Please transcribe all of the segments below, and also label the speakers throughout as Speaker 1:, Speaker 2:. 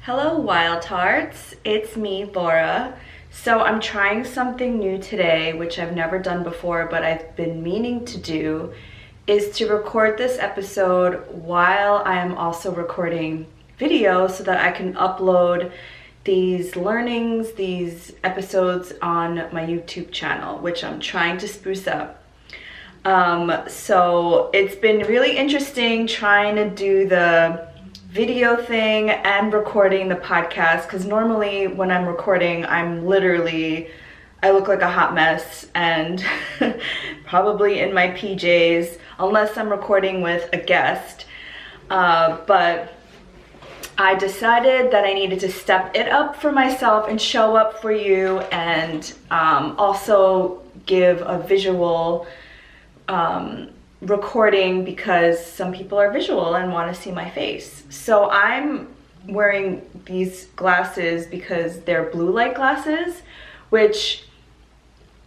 Speaker 1: Hello Wild Hearts, it's me Laura. So I'm trying something new today, which I've never done before, but I've been meaning to do, is to record this episode while I am also recording video so that I can upload these learnings, these episodes on my YouTube channel, which I'm trying to spruce up. So it's been really interesting trying to do the video thing and recording the podcast, because normally when I'm recording I look like a hot mess and probably in my PJs unless I'm recording with a guest, but I decided that I needed to step it up for myself and show up for you, and also give a visual recording because some people are visual and want to see my face. So I'm wearing these glasses because they're blue light glasses, which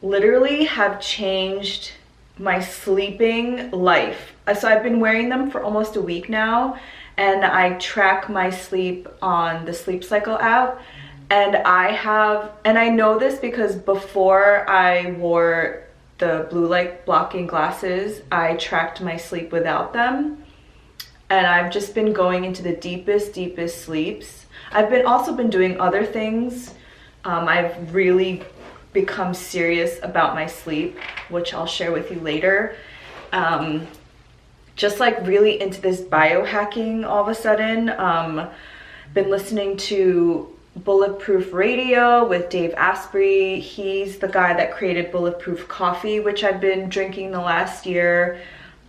Speaker 1: literally have changed my sleeping life. So I've been wearing them for almost a week now, and I track my sleep on the Sleep Cycle app. And I know this because before I wore the blue light blocking glasses, I tracked my sleep without them, and I've just been going into the deepest sleeps. I've also been doing other things. I've really become serious about my sleep, which I'll share with you later. Just like really into this biohacking all of a sudden. Been listening to Bulletproof Radio with Dave Asprey. He's the guy that created Bulletproof Coffee, which I've been drinking the last year.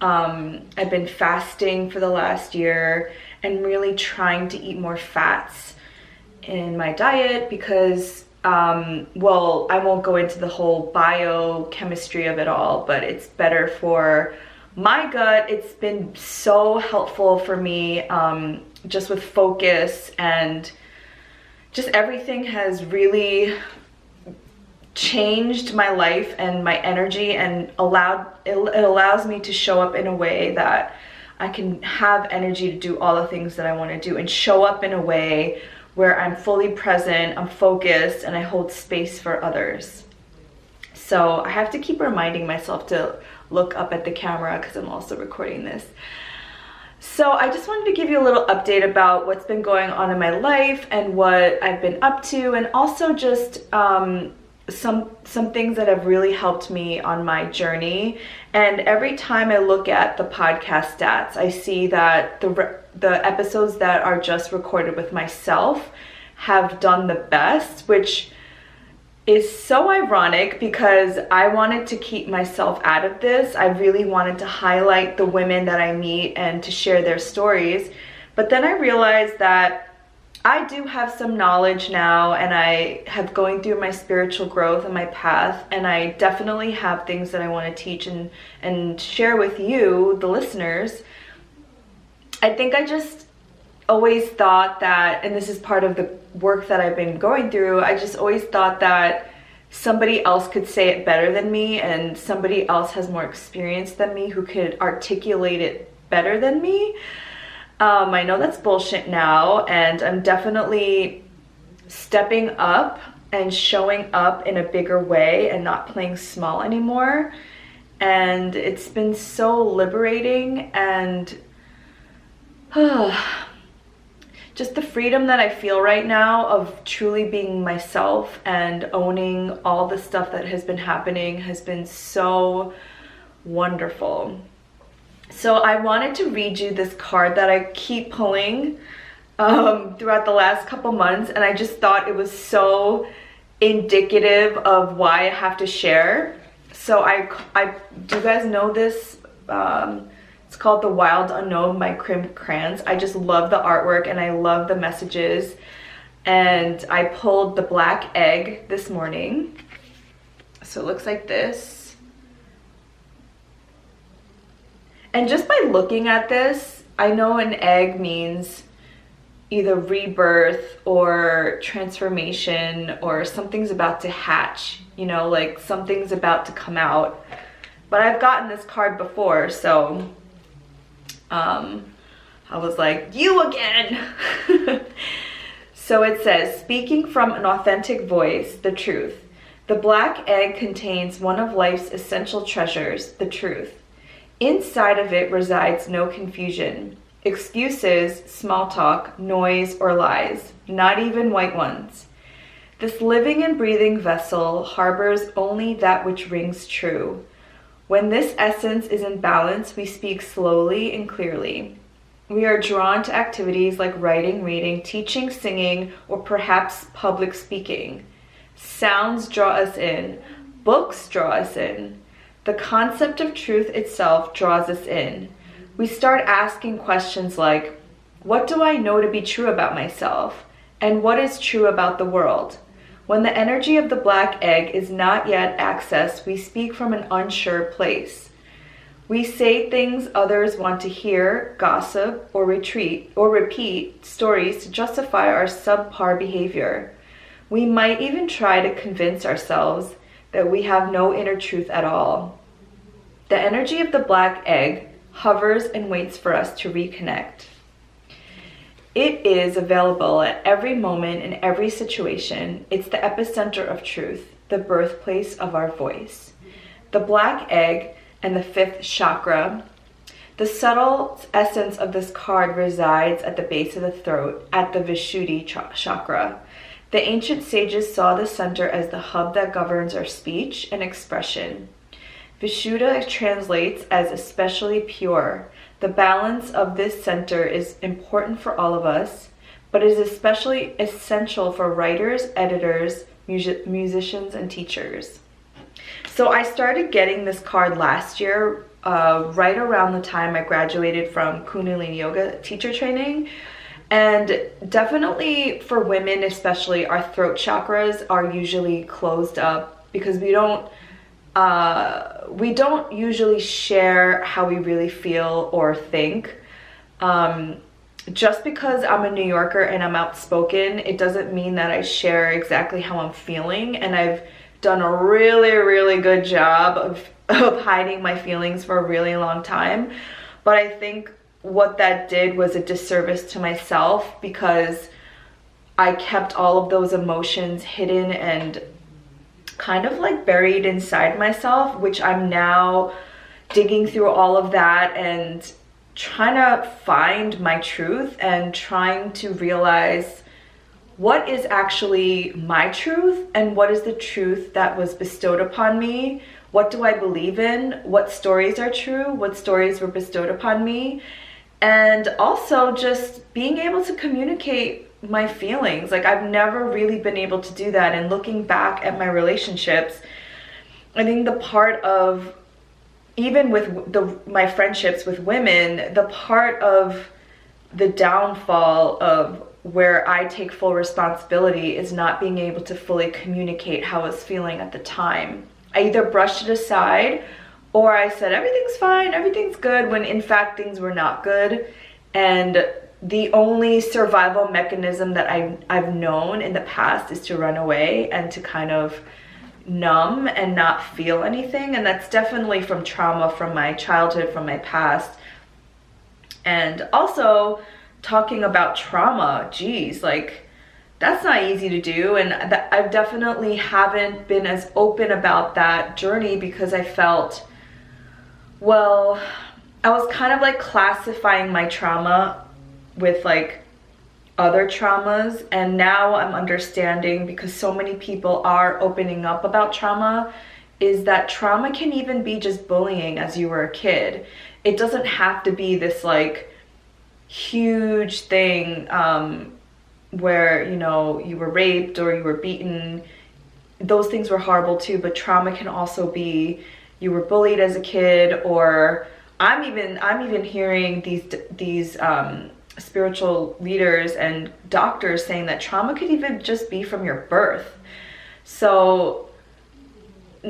Speaker 1: I've been fasting for the last year and really trying to eat more fats in my diet because, well, I won't go into the whole biochemistry of it all, but it's better for my gut. It's been so helpful for me, just with focus, and just everything has really changed my life and my energy, and it allows me to show up in a way that I can have energy to do all the things that I want to do, and show up in a way where I'm fully present, I'm focused, and I hold space for others. So I have to keep reminding myself to look up at the camera because I'm also recording this. So I just wanted to give you a little update about what's been going on in my life and what I've been up to, and also just some things that have really helped me on my journey. And every time I look at the podcast stats, I see that the episodes that are just recorded with myself have done the best, which is so ironic because I wanted to keep myself out of this. I really wanted to highlight the women that I meet and to share their stories. But then I realized that I do have some knowledge now, and I have going through my spiritual growth and my path, and I definitely have things that I want to teach and share with you, the listeners. I think I just always thought that, and this is part of the work that I've been going through, I just always thought that somebody else could say it better than me, and somebody else has more experience than me who could articulate it better than me. I know that's bullshit now, and I'm definitely stepping up and showing up in a bigger way and not playing small anymore. And it's been so liberating, and just the freedom that I feel right now of truly being myself and owning all the stuff that has been happening has been so wonderful. So I wanted to read you this card that I keep pulling throughout the last couple months, and I just thought it was so indicative of why I have to share. So do you guys know this? It's called The Wild Unknown by Krim Krantz. I just love the artwork and I love the messages. And I pulled the black egg this morning. So it looks like this. And just by looking at this, I know an egg means either rebirth or transformation, or something's about to hatch, you know, like something's about to come out. But I've gotten this card before, so I was like, you again. So it says, speaking from an authentic voice, the truth. The black egg contains one of life's essential treasures, the truth. Inside of it resides no confusion, excuses, small talk, noise, or lies, not even white ones. This living and breathing vessel harbors only that which rings true. When this essence is in balance, we speak slowly and clearly. We are drawn to activities like writing, reading, teaching, singing, or perhaps public speaking. Sounds draw us in. Books draw us in. The concept of truth itself draws us in. We start asking questions like, what do I know to be true about myself? And what is true about the world? When the energy of the black egg is not yet accessed, we speak from an unsure place. We say things others want to hear, gossip, or repeat stories to justify our subpar behavior. We might even try to convince ourselves that we have no inner truth at all. The energy of the black egg hovers and waits for us to reconnect. It is available at every moment in every situation. It's the epicenter of truth, the birthplace of our voice. The black egg and the fifth chakra. The subtle essence of this card resides at the base of the throat, at the Vishuddhi chakra. The ancient sages saw the center as the hub that governs our speech and expression. Vishuddha translates as especially pure. The balance of this center is important for all of us, but is especially essential for writers, editors, musicians, and teachers. So I started getting this card last year, right around the time I graduated from Kundalini Yoga teacher training. And definitely for women especially, our throat chakras are usually closed up because we don't usually share how we really feel or think. Just because I'm a New Yorker and I'm outspoken, it doesn't mean that I share exactly how I'm feeling. And I've done a really, really good job of hiding my feelings for a really long time. But I think what that did was a disservice to myself because I kept all of those emotions hidden and kind of like buried inside myself, which I'm now digging through all of that and trying to find my truth and trying to realize what is actually my truth and what is the truth that was bestowed upon me. What do I believe in? What stories are true? What stories were bestowed upon me? And also just being able to communicate my feelings. Like I've never really been able to do that. And looking back at my relationships, I think the part of, even with my friendships with women, the part of the downfall of where I take full responsibility is not being able to fully communicate how I was feeling at the time. I either brushed it aside or I said, everything's fine, everything's good, when in fact things were not good. And the only survival mechanism that I've known in the past is to run away and to kind of numb and not feel anything. And that's definitely from trauma, from my childhood, from my past. And also talking about trauma, geez, like that's not easy to do. And I definitely haven't been as open about that journey because I felt, well, I was kind of like classifying my trauma with like other traumas. And now I'm understanding, because so many people are opening up about trauma, is that trauma can even be just bullying as you were a kid. It doesn't have to be this like huge thing where, you know, you were raped or you were beaten. Those things were horrible too, but trauma can also be you were bullied as a kid, or I'm even hearing these spiritual leaders and doctors saying that trauma could even just be from your birth. So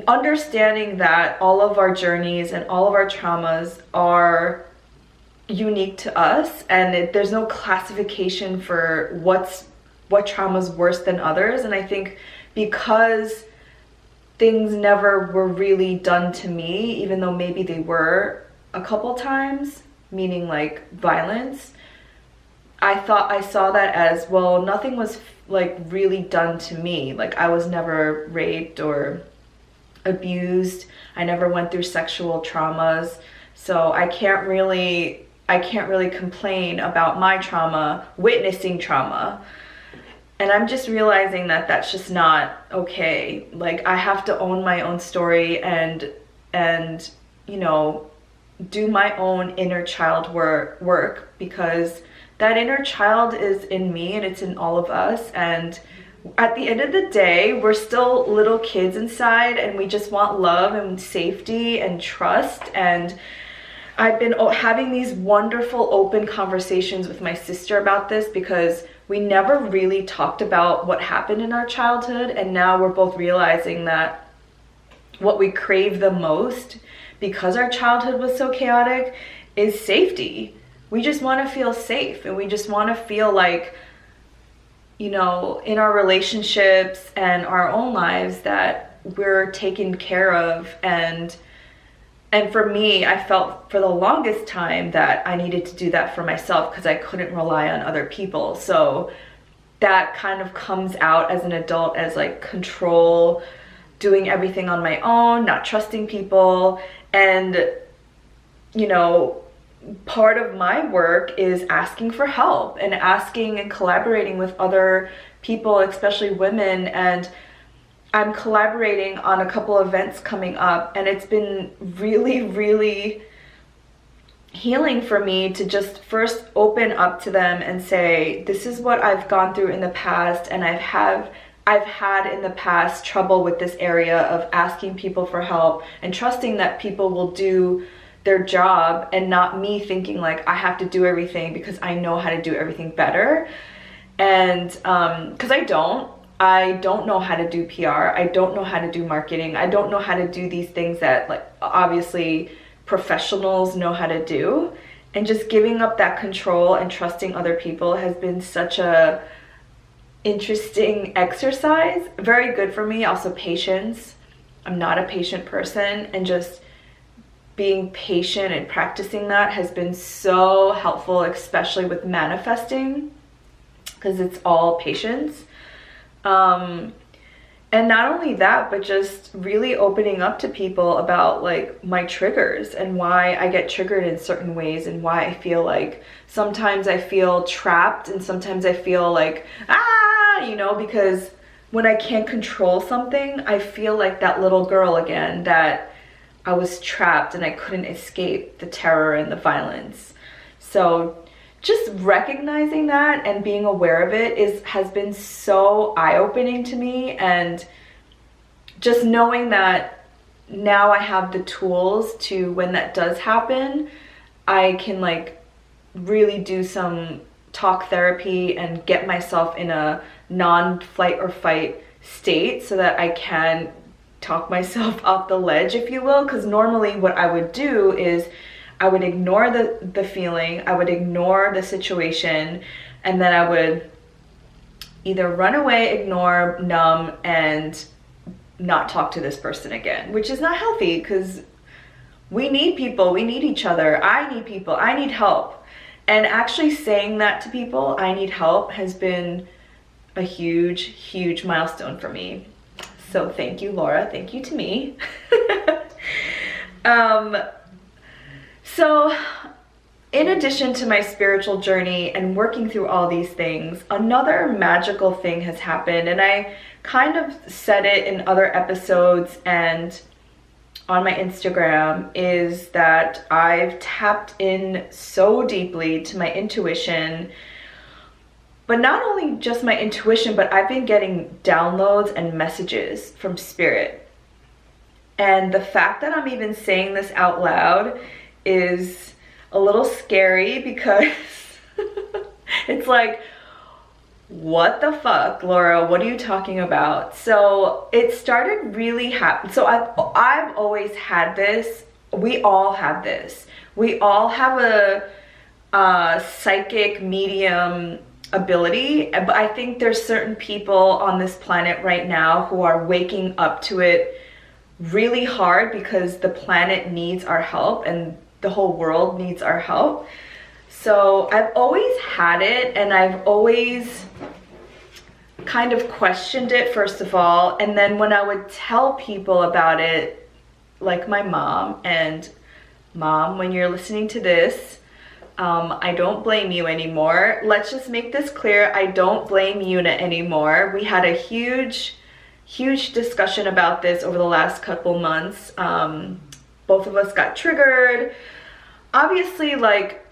Speaker 1: understanding that all of our journeys and all of our traumas are unique to us, and there's no classification for what trauma is worse than others. And I think because things never were really done to me, even though maybe they were a couple times, meaning like violence, I saw that as, well, nothing was like really done to me. Like I was never raped or abused. I never went through sexual traumas. So I can't really complain about my trauma, witnessing trauma. And I'm just realizing that that's just not okay. Like I have to own my own story and you know, do my own inner child work, because that inner child is in me and it's in all of us. And at the end of the day, we're still little kids inside, and we just want love and safety and trust. And I've been having these wonderful open conversations with my sister about this, because we never really talked about what happened in our childhood. And now we're both realizing that what we crave the most, because our childhood was so chaotic, is safety. We just want to feel safe, and we just want to feel like, you know, in our relationships and our own lives, that we're taken care of. And for me, I felt for the longest time that I needed to do that for myself, because I couldn't rely on other people. So that kind of comes out as an adult as like control, doing everything on my own, not trusting people. And, you know, part of my work is asking for help and asking and collaborating with other people, especially women. And I'm collaborating on a couple events coming up, and it's been really, really healing for me to just first open up to them and say, this is what I've gone through in the past, and I've had in the past trouble with this area of asking people for help and trusting that people will do their job, and not me thinking like I have to do everything because I know how to do everything better. And because I don't know how to do PR. I don't know how to do marketing. I don't know how to do these things that like obviously professionals know how to do. And just giving up that control and trusting other people has been such a interesting exercise. Very good for me. Also patience. I'm not a patient person, and just being patient and practicing that has been so helpful, especially with manifesting, because it's all patience. And not only that, but just really opening up to people about like my triggers and why I get triggered in certain ways, and why I feel like sometimes I feel trapped and sometimes I feel like, you know, because when I can't control something, I feel like that little girl again, that I was trapped and I couldn't escape the terror and the violence. So just recognizing that and being aware of it has been so eye-opening to me. And just knowing that now I have the tools to, when that does happen, I can like really do some talk therapy and get myself in a non-flight or fight state, so that I can talk myself off the ledge, if you will. Because normally what I would do is I would ignore the feeling, I would ignore the situation, and then I would either run away, ignore, numb, and not talk to this person again, which is not healthy, because we need people, we need each other. I need people, I need help. And actually saying that to people, I need help, has been a huge, huge milestone for me. So thank you, Laura. Thank you to me. So in addition to my spiritual journey and working through all these things, another magical thing has happened. And I kind of said it in other episodes and on my Instagram, is that I've tapped in so deeply to my intuition. But not only just my intuition, but I've been getting downloads and messages from spirit. And the fact that I'm even saying this out loud is a little scary, because it's like, what the fuck, Laura? What are you talking about? So it started really happening. So I've always had this. We all have this. We all have a psychic medium ability, but I think there's certain people on this planet right now who are waking up to it really hard, because the planet needs our help and the whole world needs our help. So I've always had it, and I've always kind of questioned it, first of all. And then when I would tell people about it, like my mom, and Mom, when you're listening to this, I don't blame you anymore. Let's just make this clear. I don't blame Una anymore. We had a huge discussion about this over the last couple months. Both of us got triggered. Obviously, like,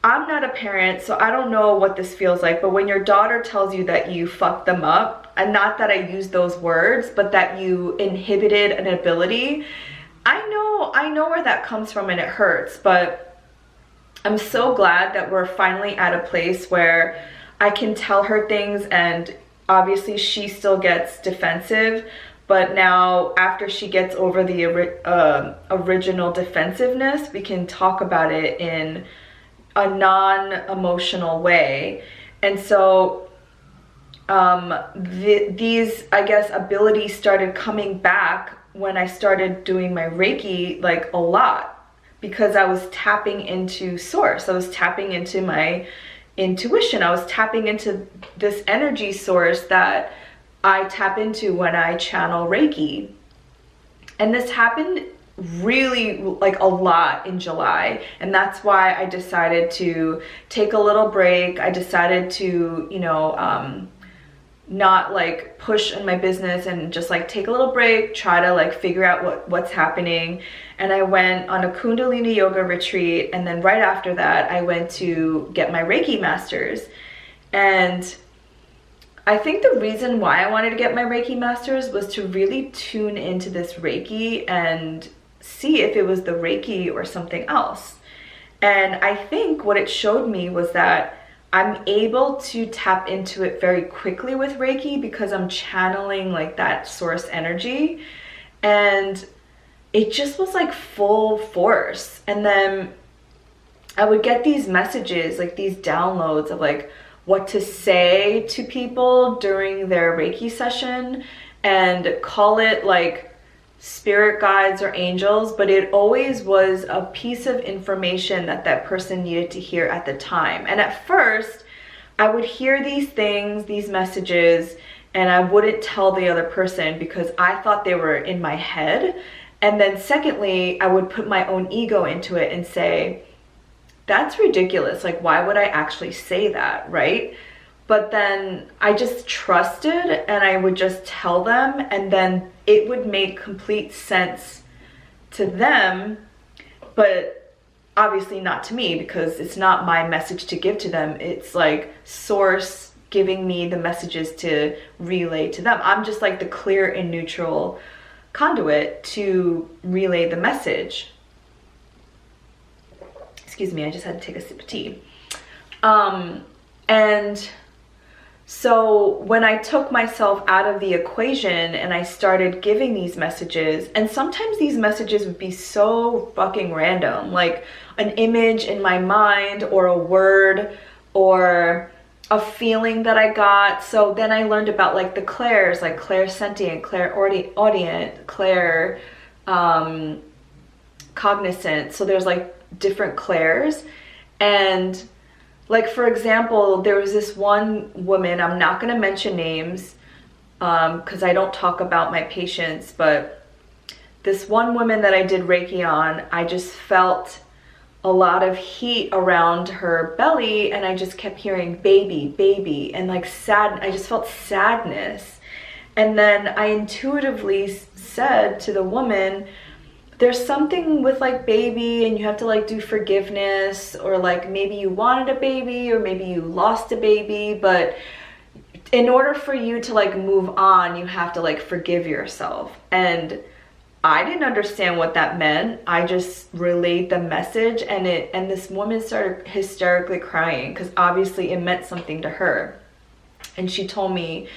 Speaker 1: I'm not a parent, so I don't know what this feels like, but when your daughter tells you that you fucked them up, and not that I use those words, but that you inhibited an ability, I know where that comes from, and it hurts. But I'm so glad that we're finally at a place where I can tell her things, and obviously she still gets defensive, but now after she gets over the original defensiveness, we can talk about it in a non-emotional way. And so these, I guess, abilities started coming back when I started doing my Reiki, like, a lot, because I was tapping into source. I was tapping into my intuition. I was tapping into this energy source that I tap into when I channel Reiki. And this happened really, like, a lot in July, and that's why I decided to take a little break. I decided to, you know, not like push in my business, and just like take a little break, try to like figure out what's happening. And I went on a Kundalini yoga retreat, and then right after that I went to get my Reiki masters. And I think the reason why I wanted to get my Reiki masters was to really tune into this Reiki and see if it was the Reiki or something else. And I think what it showed me was that I'm able to tap into it very quickly with Reiki, because I'm channeling like that source energy, and it just was like full force. And then I would get these messages, like these downloads of like what to say to people during their Reiki session, and call it like spirit guides or angels, but it always was a piece of information that that person needed to hear at the time. And at first I would hear these things, these messages, and I wouldn't tell the other person because I thought they were in my head. And then secondly, I would put my own ego into it and say, that's ridiculous, like why would I actually say that, right? But then I just trusted, and I would just tell them, and then it would make complete sense to them, but obviously not to me, because it's not my message to give to them. It's like source giving me the messages to relay to them. I'm just like the clear and neutral conduit to relay the message. Excuse me, I just had to take a sip of tea. And so when I took myself out of the equation and I started giving these messages, and sometimes these messages would be so fucking random, like an image in my mind, or a word, or a feeling that I got. So then I learned about like the clairs, like clairsentient, clairaudient, clair cognizant. So there's like different clairs. And like, for example, there was this one woman, I'm not going to mention names because I don't talk about my patients, but this one woman that I did Reiki on, I just felt a lot of heat around her belly, and I just kept hearing baby, baby, and like sad. I just felt sadness. And then I intuitively said to the woman, there's something with like baby, and you have to like do forgiveness, or like maybe you wanted a baby, or maybe you lost a baby, but in order for you to like move on, you have to like forgive yourself. And I didn't understand what that meant. I just relayed the message, and this woman started hysterically crying because obviously it meant something to her. And she told me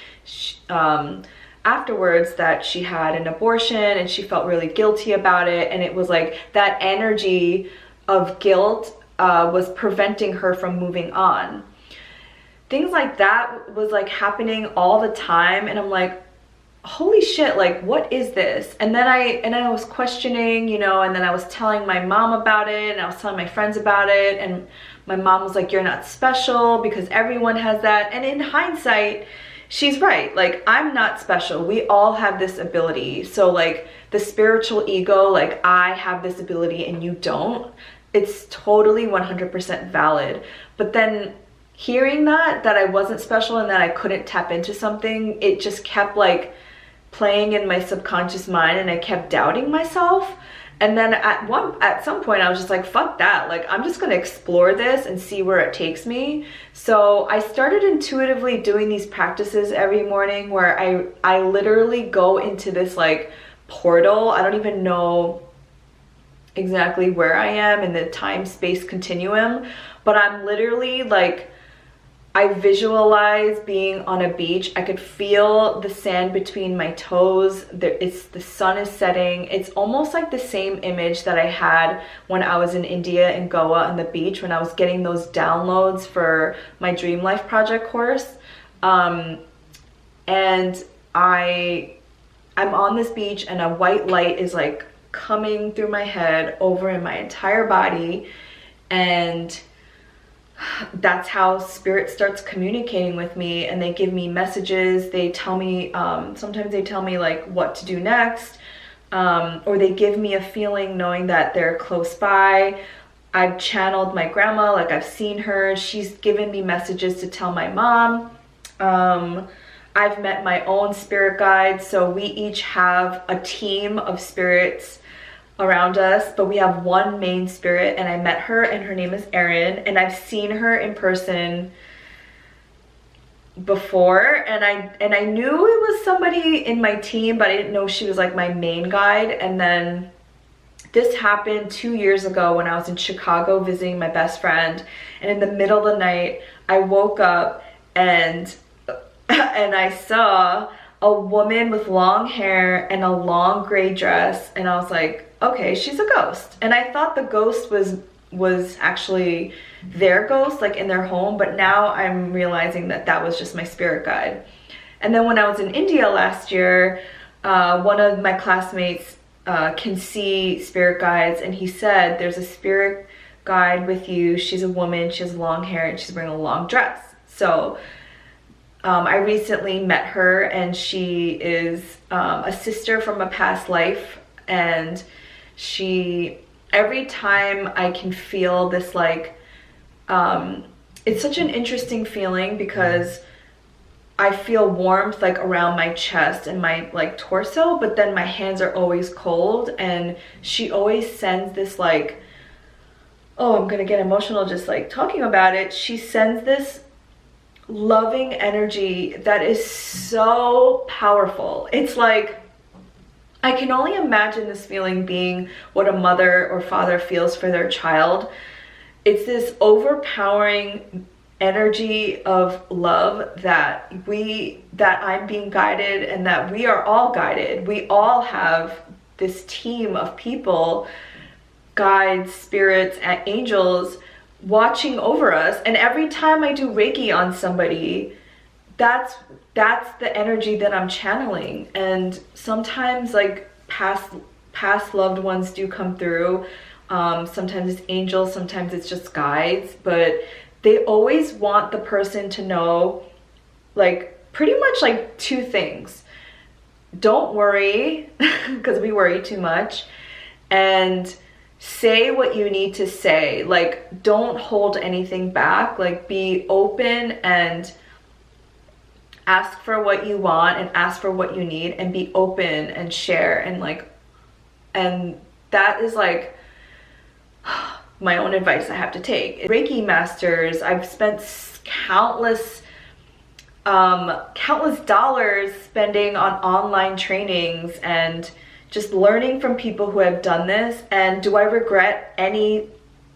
Speaker 1: afterwards that she had an abortion, and she felt really guilty about it, and it was like that energy of guilt was preventing her from moving on. Things like that was like happening all the time, and I'm like, holy shit, like what is this? And then I was questioning, you know, and then I was telling my mom about it, and I was telling my friends about it, and my mom was like, you're not special because everyone has that. And in hindsight, she's right. Like, I'm not special. We all have this ability. So like the spiritual ego, like I have this ability and you don't, it's totally 100% valid. But then hearing that I wasn't special and that I couldn't tap into something, it just kept like playing in my subconscious mind, and I kept doubting myself. And then at some point I was just like, fuck that, like I'm just gonna explore this and see where it takes me. So I started intuitively doing these practices every morning where I literally go into this like portal. I don't even know exactly where I am in the time-space continuum, but I'm literally like, I visualize being on a beach. I could feel the sand between my toes. The sun is setting. It's almost like the same image that I had when I was in India in Goa on the beach, when I was getting those downloads for my Dream Life Project course. And I'm on this beach, and a white light is like coming through my head over in my entire body, and that's how spirit starts communicating with me, and they give me messages. They tell me, sometimes they tell me like what to do next, or they give me a feeling knowing that they're close by. I've channeled my grandma, like I've seen her. She's given me messages to tell my mom. I've met my own spirit guides. So we each have a team of spirits around us, but we have one main spirit, and I met her, and her name is Erin, and I've seen her in person before, and I knew it was somebody in my team, but I didn't know she was like my main guide. And then this happened 2 years ago when I was in Chicago visiting my best friend, and in the middle of the night I woke up and I saw a woman with long hair and a long gray dress, and I was like, okay, she's a ghost. And I thought the ghost was actually their ghost, like in their home, but now I'm realizing that that was just my spirit guide. And then when I was in India last year, one of my classmates can see spirit guides, and he said there's a spirit guide with you. She's a woman, she has long hair, and she's wearing a long dress. So I recently met her, and she is a sister from a past life, and every time I can feel this like, it's such an interesting feeling because I feel warmth like around my chest and my like torso, but then my hands are always cold, and she always sends this like, oh, I'm gonna get emotional just like talking about it. She sends this loving energy that is so powerful. It's like, I can only imagine this feeling being what a mother or father feels for their child. It's this overpowering energy of love that I'm being guided, and that we are all guided. We all have this team of people, guides, spirits, and angels watching over us. And every time I do Reiki on somebody, that's the energy that I'm channeling. And sometimes like past loved ones do come through. Sometimes it's angels, sometimes it's just guides, but they always want the person to know like pretty much like two things. Don't worry, because we worry too much, and say what you need to say. Like, don't hold anything back. Like, be open and ask for what you want and ask for what you need, and be open and share. And like, and that is like my own advice I have to take. Reiki masters, I've spent countless dollars spending on online trainings and just learning from people who have done this. And do I regret any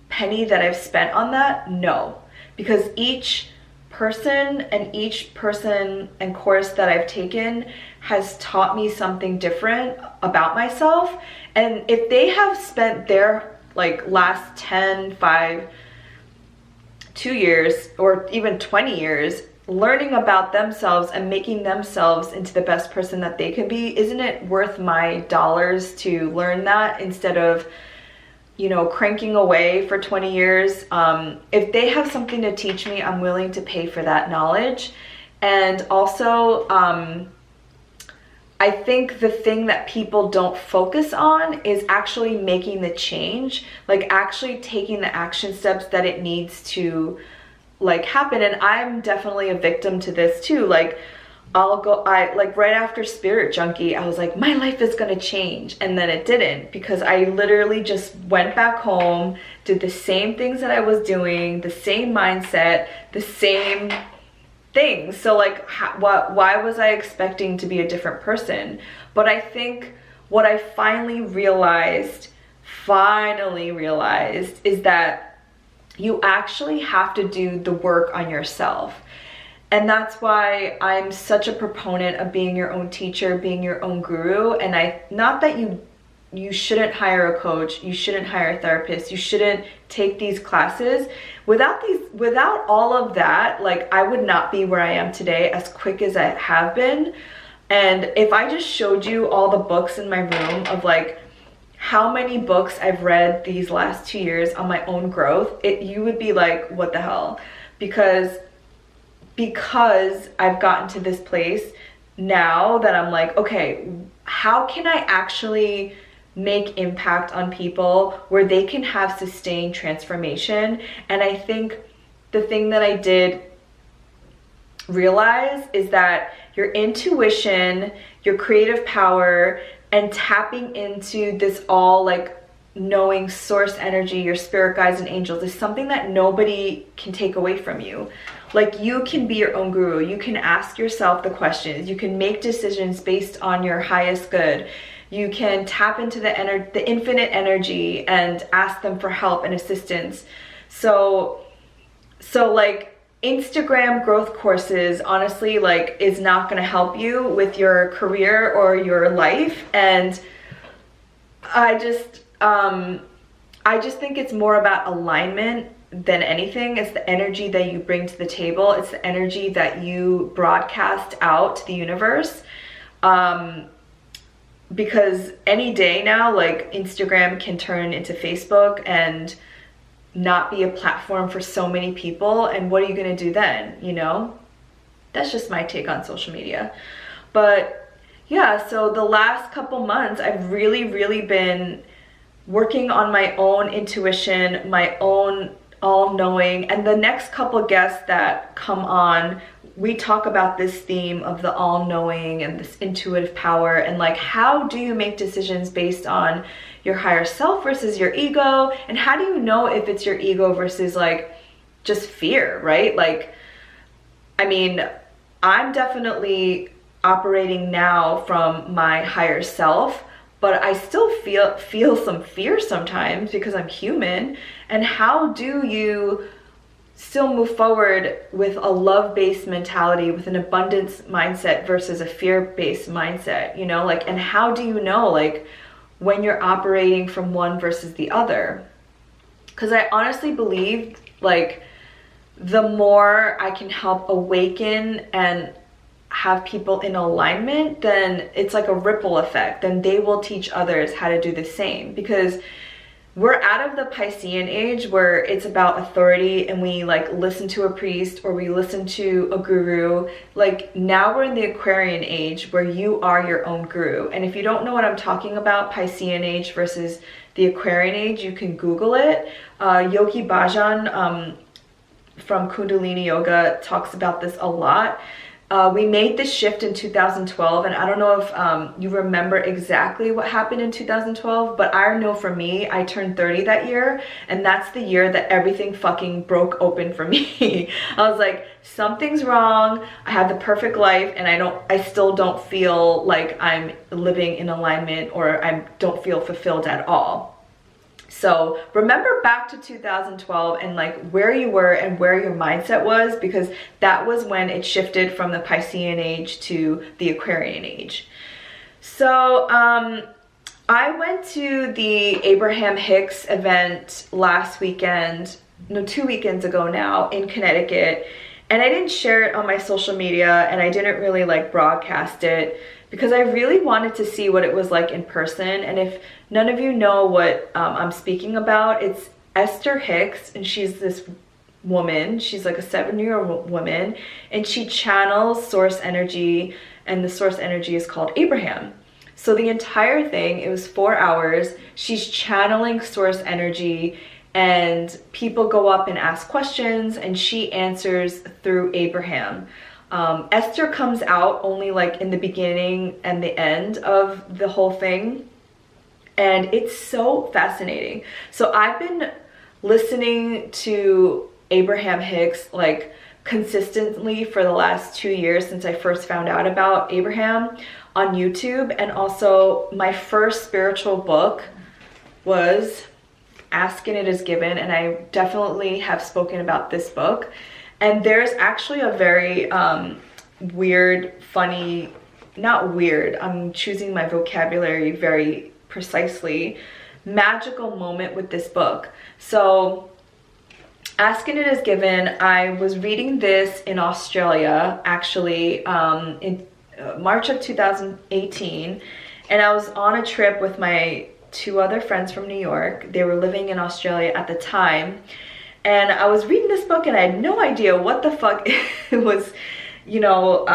Speaker 1: penny that I've spent on that? No, because each person and course that I've taken has taught me something different about myself. And if they have spent their like last 10, 5, 2 years, or even 20 years learning about themselves and making themselves into the best person that they can be, isn't it worth my dollars to learn that instead of, you know, cranking away for 20 years? If they have something to teach me, I'm willing to pay for that knowledge. And also, I think the thing that people don't focus on is actually making the change, like actually taking the action steps that it needs to like happen. And I'm definitely a victim to this too. Like I like right after Spirit Junkie, I was like, my life is gonna change, and then it didn't, because I literally just went back home, did the same things that I was doing, the same mindset, the same things. So like why was I expecting to be a different person? But I think what I finally realized is that you actually have to do the work on yourself. And that's why I'm such a proponent of being your own teacher, being your own guru. And not that you shouldn't hire a coach, you shouldn't hire a therapist, you shouldn't take these classes. Without all of that, like I would not be where I am today as quick as I have been. And if I just showed you all the books in my room of like how many books I've read these last 2 years on my own growth, you would be like, what the hell? Because I've gotten to this place now that I'm like, okay, how can I actually make impact on people where they can have sustained transformation? And I think the thing that I did realize is that your intuition, your creative power, and tapping into this all like knowing source energy, your spirit guides and angels, is something that nobody can take away from you. Like you can be your own guru. You can ask yourself the questions. You can make decisions based on your highest good. You can tap into the infinite energy and ask them for help and assistance. So like Instagram growth courses, honestly, like is not going to help you with your career or your life. And I just think it's more about alignment than anything. It's the energy that you bring to the table. It's the energy that you broadcast out to the universe. Because any day now, like Instagram can turn into Facebook and not be a platform for so many people. And what are you going to do then? You know, that's just my take on social media. But yeah, so the last couple months, I've really been working on my own intuition, my own all-knowing. And the next couple guests that come on, we talk about this theme of the all-knowing and this intuitive power, and like how do you make decisions based on your higher self versus your ego, and how do you know if it's your ego versus like just fear, right? Like, I mean, I'm definitely operating now from my higher self, but I still feel some fear sometimes because I'm human. And how do you still move forward with a love-based mentality, with an abundance mindset versus a fear-based mindset, you know? Like, and how do you know like when you're operating from one versus the other? Because I honestly believe like the more I can help awaken and have people in alignment, then it's like a ripple effect. Then they will teach others how to do the same, because we're out of the Piscean age where it's about authority and we like listen to a priest or we listen to a guru. Like now we're in the Aquarian age where you are your own guru. And if you don't know what I'm talking about, Piscean age versus the Aquarian age, you can Google it. Yogi Bhajan from Kundalini Yoga talks about this a lot. We made this shift in 2012, and I don't know if you remember exactly what happened in 2012, but I know for me, I turned 30 that year, and that's the year that everything fucking broke open for me. I was like, something's wrong. I have the perfect life, and I still don't feel like I'm living in alignment, or I don't feel fulfilled at all. So remember back to 2012 and like where you were and where your mindset was, because that was when it shifted from the Piscean age to the Aquarian age. So I went to the Abraham Hicks event last weekend, no, 2 weekends ago now, in Connecticut. And I didn't share it on my social media, and I didn't really like broadcast it because I really wanted to see what it was like in person. And if none of you know what I'm speaking about, it's Esther Hicks, and she's this woman. She's like a 7-year-old woman, and she channels source energy, and the source energy is called Abraham. So the entire thing, it was 4 hours. She's channeling source energy, and people go up and ask questions, and she answers through Abraham. Esther comes out only like in the beginning and the end of the whole thing, and it's so fascinating. So I've been listening to Abraham Hicks like consistently for the last 2 years since I first found out about Abraham on YouTube. And also my first spiritual book was Ask and It Is Given, and I definitely have spoken about this book. And there's actually a very weird, funny, not weird, I'm choosing my vocabulary very precisely, magical moment with this book. So Ask and It Is Given, I was reading this in Australia actually in March of 2018, and I was on a trip with my 2 other friends from New York. They were living in Australia at the time, and I was reading this book and I had no idea what the fuck it was, you know,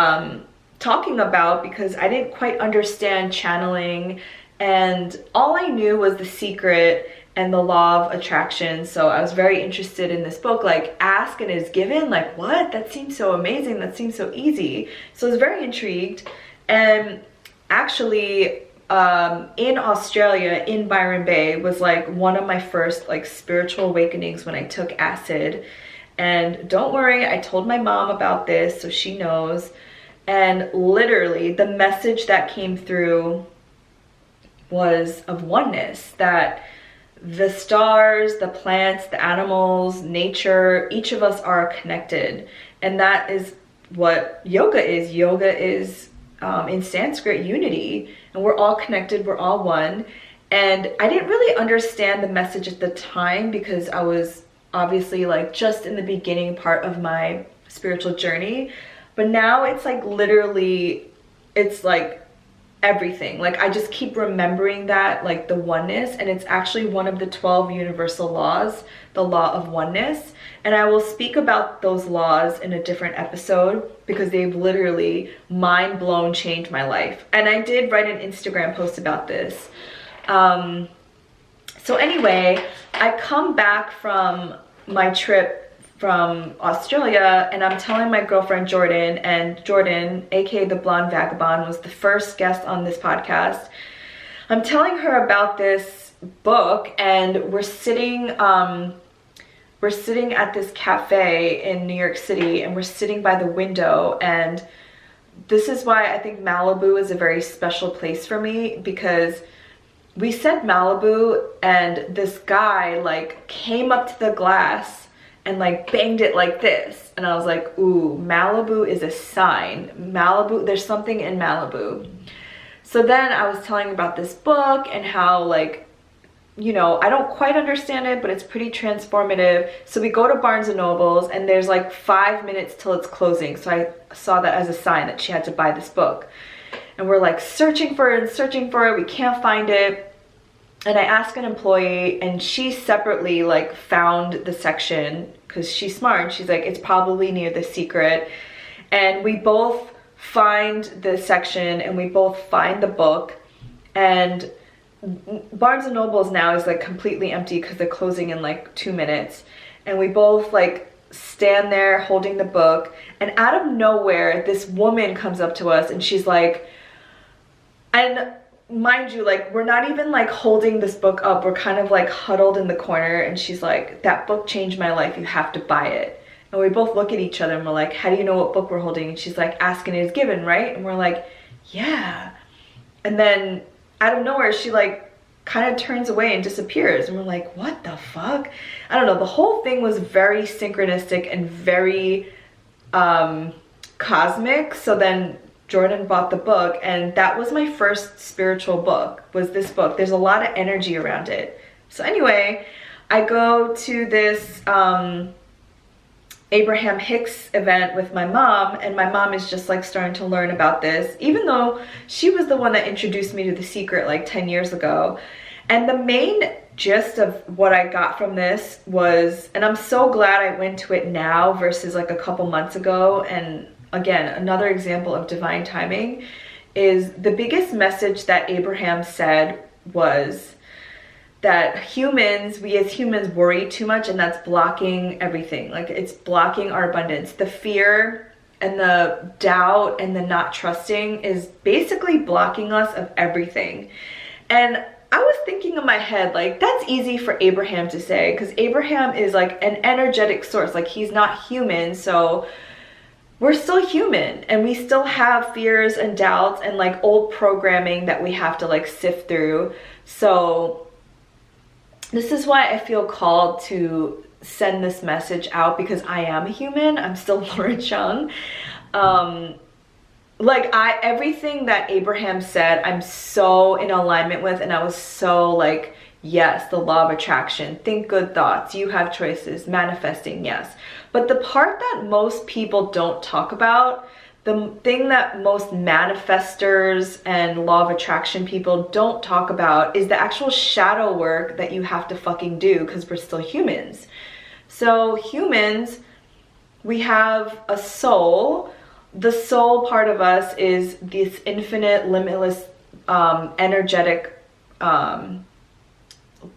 Speaker 1: talking about, because I didn't quite understand channeling, and all I knew was The Secret and the law of attraction. So I was very interested in this book, like Ask and It Is Given, like what? That seems so amazing, that seems so easy. So I was very intrigued. And actually in Australia, in Byron Bay, was like one of my first like spiritual awakenings when I took acid. And don't worry, I told my mom about this, so she knows. And literally the message that came through was of oneness, that the stars, the plants, the animals, nature, each of us are connected. And that is what yoga is. Yoga is in Sanskrit unity, and we're all connected, we're all one. And I didn't really understand the message at the time because I was obviously like just in the beginning part of my spiritual journey. But now it's like literally, it's like everything. Like I just keep remembering that, like the oneness, and it's actually one of the 12 universal laws, the law of oneness. And I will speak about those laws in a different episode because they've literally mind blown changed my life. And I did write an Instagram post about this. So anyway, I come back from my trip from Australia, and I'm telling my girlfriend Jordan, and Jordan, aka the Blonde Vagabond, was the first guest on this podcast. I'm telling her about this book, and we're sitting at this cafe in New York City, and we're sitting by the window. And this is why I think Malibu is a very special place for me, because we said Malibu, and this guy like came up to the glass and like banged it like this, and I was like, ooh, Malibu is a sign. Malibu, there's something in Malibu. So then I was telling about this book and how, like, you know, I don't quite understand it, but it's pretty transformative. So we go to Barnes and Nobles, and there's like 5 minutes till it's closing. So I saw that as a sign that she had to buy this book. And we're like searching for it and searching for it. We can't find it. And I asked an employee, and she separately like found the section, because she's smart. She's like, it's probably near The Secret. And we both find the section, and we both find the book. And Barnes and Nobles now is like completely empty because they're closing in like 2 minutes. And we both like stand there holding the book, and out of nowhere this woman comes up to us, and she's like, and mind you, like we're not even like holding this book up, we're kind of like huddled in the corner, and she's like, that book changed my life, you have to buy it. And we both look at each other and we're like, how do you know what book we're holding? And she's like, Ask and It Is Given, right? And we're like, yeah. And then out of nowhere she like kind of turns away and disappears, and we're like, what the fuck? I don't know, the whole thing was very synchronistic and very cosmic. So then Jordan bought the book, and that was my first spiritual book, was this book. There's a lot of energy around it. So anyway, I go to this Abraham Hicks event with my mom, and my mom is just like starting to learn about this, even though she was the one that introduced me to The Secret like 10 years ago. And the main gist of what I got from this was, and I'm so glad I went to it now versus like a couple months ago, and again, another example of divine timing, is the biggest message that Abraham said was that we as humans worry too much, and that's blocking everything. Like, it's blocking our abundance. The fear and the doubt and the not trusting is basically blocking us of everything. And I was thinking in my head, like, that's easy for Abraham to say, because Abraham is like an energetic source. Like, he's not human, so we're still human, and we still have fears and doubts and like old programming that we have to like sift through. So this is why I feel called to send this message out, because I am a human. I'm still Laura Chung. Everything that Abraham said, I'm so in alignment with, and I was so like, yes, the law of attraction, think good thoughts, you have choices, manifesting, yes. But the part that most people don't talk about, the thing that most manifestors and law of attraction people don't talk about, is the actual shadow work that you have to fucking do, because we're still humans. So humans, we have a soul. The soul part of us is this infinite, limitless, energetic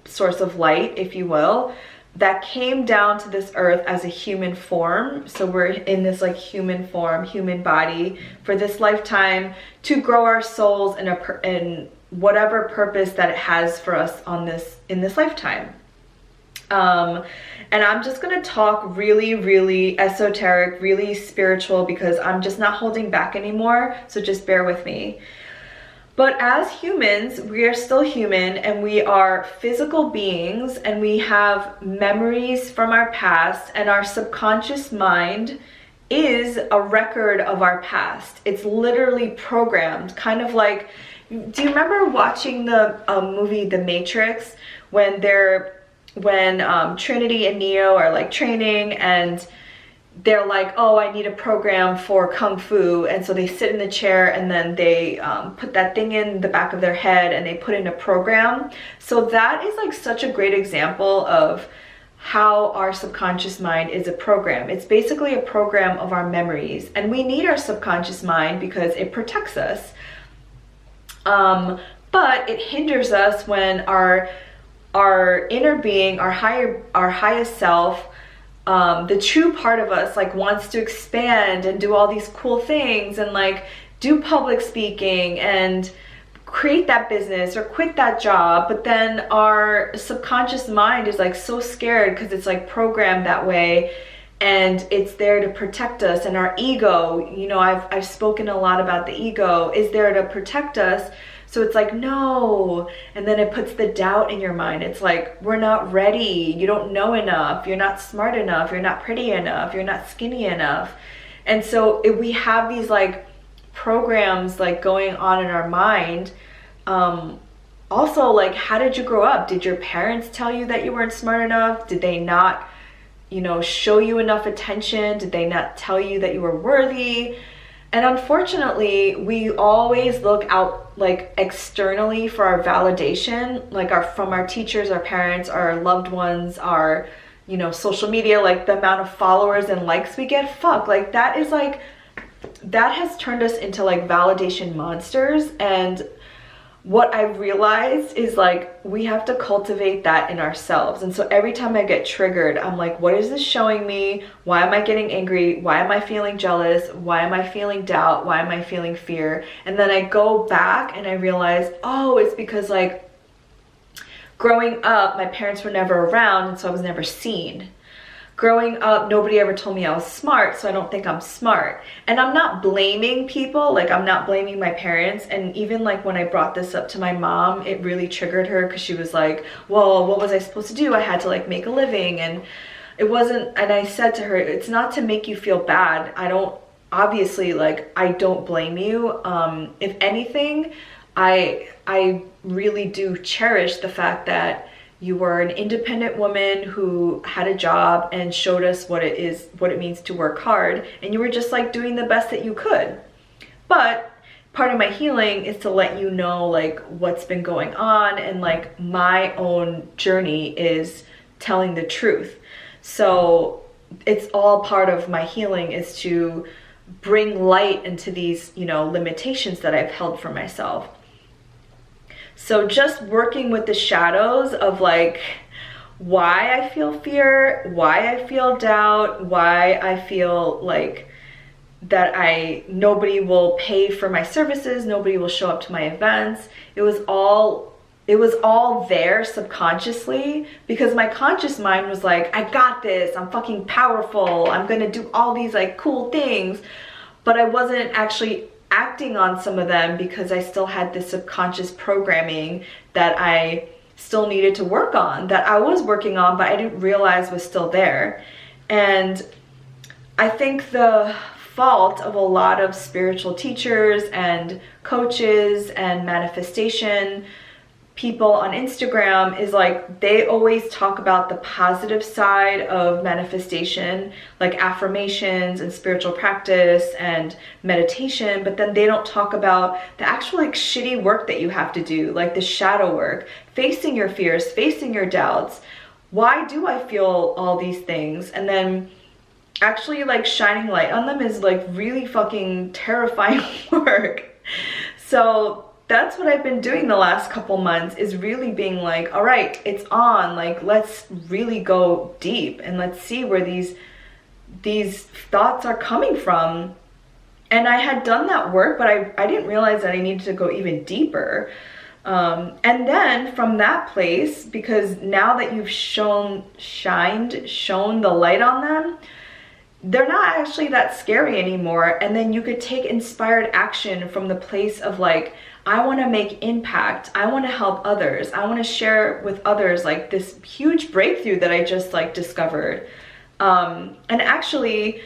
Speaker 1: source of light, if you will, that came down to this earth as a human form. So we're in this like human form, human body for this lifetime, to grow our souls in whatever purpose that it has for us in this lifetime. And I'm just gonna talk really, really esoteric, really spiritual, because I'm just not holding back anymore. So just bear with me. But as humans, we are still human, and we are physical beings, and we have memories from our past, and our subconscious mind is a record of our past. It's literally programmed, kind of like, do you remember watching the movie The Matrix, when Trinity and Neo are like training, and they're like, oh, I need a program for Kung Fu. And so they sit in the chair, and then they put that thing in the back of their head, and they put in a program. So that is like such a great example of how our subconscious mind is a program. It's basically a program of our memories. And we need our subconscious mind because it protects us. But it hinders us when our inner being, our highest self, the true part of us, like, wants to expand and do all these cool things, and like do public speaking and create that business or quit that job. But then our subconscious mind is like so scared, because it's like programmed that way, and it's there to protect us. And our ego, you know, I've spoken a lot about the ego, is there to protect us. So it's like, no. And then it puts the doubt in your mind. It's like, we're not ready. You don't know enough. You're not smart enough. You're not pretty enough. You're not skinny enough. And so if we have these like programs like going on in our mind, also, like, how did you grow up? Did your parents tell you that you weren't smart enough? Did they not, you know, show you enough attention? Did they not tell you that you were worthy? And unfortunately, we always look out like externally for our validation, like from our teachers, our parents, our loved ones, our, you know, social media, like the amount of followers and likes we get. Fuck, like that is like, that has turned us into like validation monsters. And what I've realized is like, we have to cultivate that in ourselves. And so every time I get triggered, I'm like, what is this showing me? Why am I getting angry? Why am I feeling jealous? Why am I feeling doubt? Why am I feeling fear? And then I go back and I realize, oh, it's because like growing up, my parents were never around, and so I was never seen. Growing up, nobody ever told me I was smart, so I don't think I'm smart. And I'm not blaming people, like I'm not blaming my parents. And even like when I brought this up to my mom, it really triggered her, because she was like, well, what was I supposed to do? I had to like make a living. And it wasn't, and I said to her, it's not to make you feel bad. I don't, obviously, like, I don't blame you. If anything, I really do cherish the fact that You were an independent woman who had a job and showed us what it means to work hard, and you were just like doing the best that you could. But part of my healing is to let you know like what's been going on, and like my own journey is telling the truth. So it's all part of my healing is to bring light into these, you know, limitations that I've held for myself. So just working with the shadows of like why I feel fear, why I feel doubt, why I feel like that nobody will pay for my services, nobody will show up to my events. It was all there subconsciously, because my conscious mind was like, I got this, I'm fucking powerful, I'm gonna do all these like cool things. But I wasn't actually acting on some of them because I still had this subconscious programming that I still needed to work on, that I was working on, but I didn't realize was still there. And I think the fault of a lot of spiritual teachers and coaches and manifestation people on Instagram is like they always talk about the positive side of manifestation, like affirmations and spiritual practice and meditation, but then they don't talk about the actual like shitty work that you have to do, like the shadow work, facing your fears, facing your doubts. Why do I feel all these things? And then actually like shining light on them is like really fucking terrifying work. So that's what I've been doing the last couple months, is really being like, all right, it's on, like let's really go deep and let's see where these thoughts are coming from. And I had done that work, but I didn't realize that I needed to go even deeper. And then from that place, because now that you've shone the light on them, they're not actually that scary anymore. And then you could take inspired action from the place of like, I want to make impact. I want to help others. I want to share with others like this huge breakthrough that I just like discovered. And actually,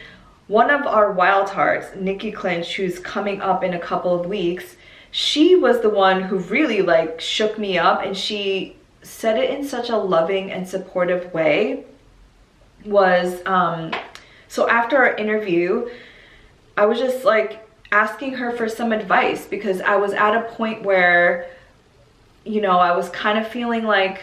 Speaker 1: one of our wild hearts, Nikki Clinch, who's coming up in a couple of weeks, she was the one who really like shook me up, and she said it in such a loving and supportive way. So after our interview, I was just like asking her for some advice, because I was at a point where, you know, I was kind of feeling like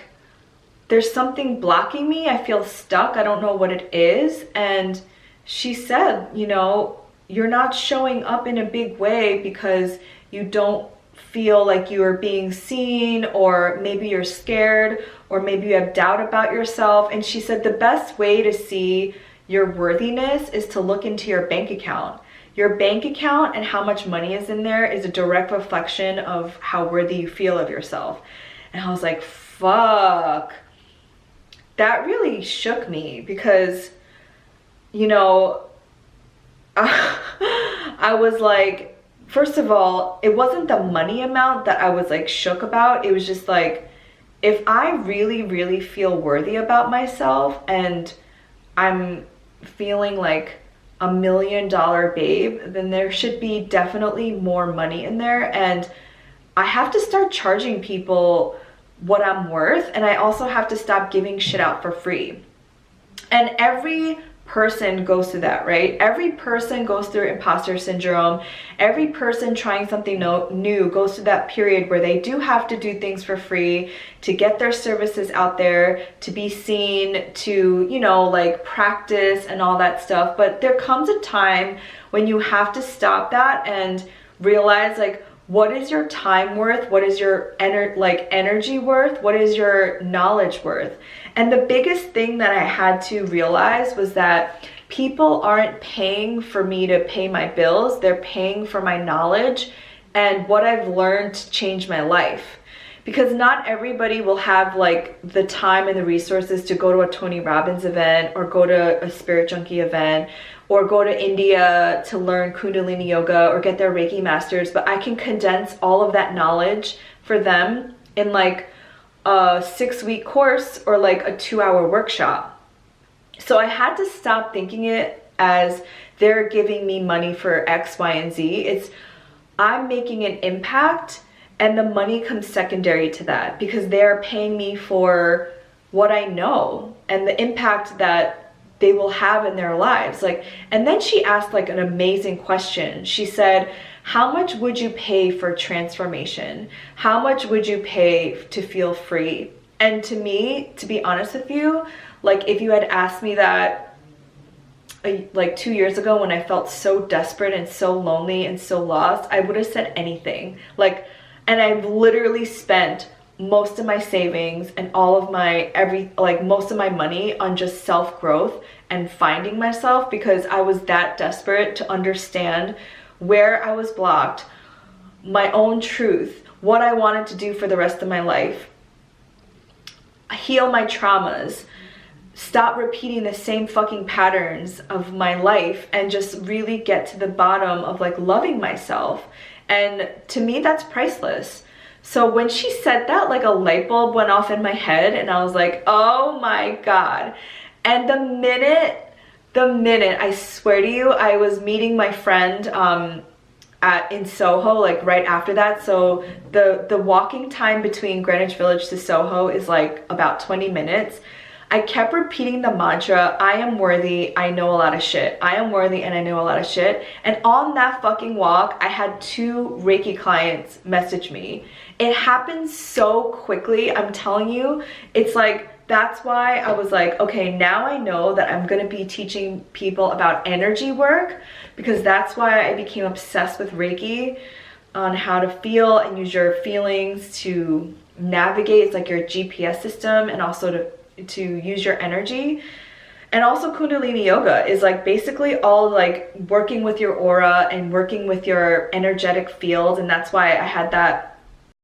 Speaker 1: there's something blocking me. I feel stuck. I don't know what it is. And she said, you know, you're not showing up in a big way because you don't feel like you are being seen, or maybe you're scared, or maybe you have doubt about yourself. And she said the best way to see your worthiness is to look into your bank account. Your bank account and how much money is in there is a direct reflection of how worthy you feel of yourself. And I was like, fuck. That really shook me, because, you know, I was like, first of all, it wasn't the money amount that I was like shook about. It was just like, if I really, really feel worthy about myself and I'm feeling like $1 million babe, then there should be definitely more money in there. And I have to start charging people what I'm worth. And I also have to stop giving shit out for free. And every person goes through that, right? Every person goes through imposter syndrome. Every person trying something new goes through that period where they do have to do things for free to get their services out there, to be seen, to, you know, like practice and all that stuff. But there comes a time when you have to stop that and realize, like, what is your time worth? What is your energy worth? What is your knowledge worth? And the biggest thing that I had to realize was that people aren't paying for me to pay my bills. They're paying for my knowledge and what I've learned to change my life. Because not everybody will have like the time and the resources to go to a Tony Robbins event, or go to a Spirit Junkie event, or go to India to learn Kundalini yoga, or get their Reiki masters. But I can condense all of that knowledge for them in like a 6-week course or like a 2-hour workshop. So I had to stop thinking it as they're giving me money for X, Y, and Z. It's I'm making an impact, and the money comes secondary to that, because they're paying me for what I know and the impact that they will have in their lives. Like, and then she asked like an amazing question. She said, how much would you pay for transformation? How much would you pay to feel free? And to me, to be honest with you, like if you had asked me that like 2 years ago when I felt so desperate and so lonely and so lost, I would have said anything. Like, and I've literally spent most of my savings and all of my most of my money on just self-growth and finding myself, because I was that desperate to understand where I was blocked, my own truth, what I wanted to do for the rest of my life, heal my traumas, stop repeating the same fucking patterns of my life, and just really get to the bottom of like loving myself. And to me, that's priceless. So when she said that, like a light bulb went off in my head and I was like, oh my God. And the minute, I swear to you, I was meeting my friend in Soho, like right after that. So the walking time between Greenwich Village to Soho is like about 20 minutes. I kept repeating the mantra, I am worthy, I know a lot of shit. I am worthy and I know a lot of shit. And on that fucking walk, I had 2 Reiki clients message me. It happened so quickly, I'm telling you. It's like, that's why I was like, okay, now I know that I'm gonna be teaching people about energy work, because that's why I became obsessed with Reiki, on how to feel and use your feelings to navigate. It's like your GPS system, and also to use your energy. And also Kundalini yoga is like basically all like working with your aura and working with your energetic field. And that's why I had that